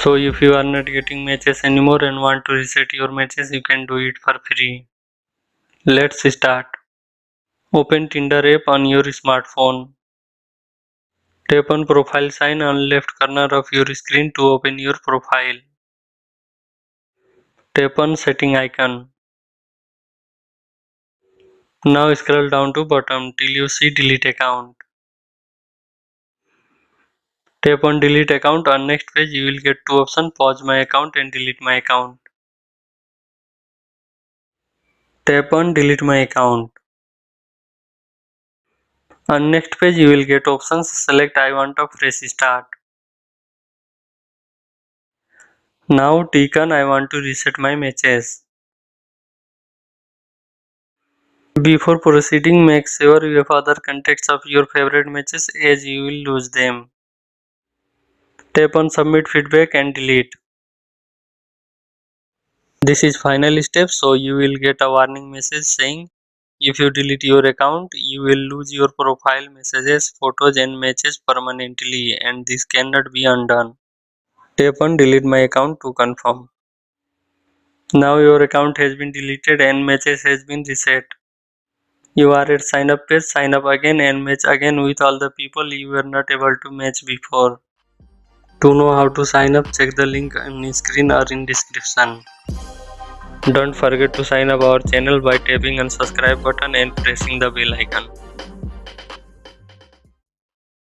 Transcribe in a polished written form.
So if you are not getting matches anymore and want to reset your matches, you can do it for free. Let's start. Open Tinder app on your smartphone. Tap on profile sign on left corner of your screen to open your profile. Tap on setting icon. Now scroll down to bottom till you see delete account. Tap on delete account. On next page you will get two options, pause my account and delete my account. Tap on delete my account. On next page you will get options, select I want a fresh start. Now tick on I want to reset my matches. Before proceeding, make sure you have other contacts of your favorite matches as you will lose them. Tap on submit feedback and delete. This is final step, so you will get a warning message saying if you delete your account, you will lose your profile, messages, photos and matches permanently and this cannot be undone. Tap on delete my account to confirm. Now your account has been deleted and matches has been reset. You are at sign up page, sign up again and match again with all the people you were not able to match before. To know how to sign up, check the link on screen or in description. Don't forget to sign up our channel by tapping on subscribe button and pressing the bell icon.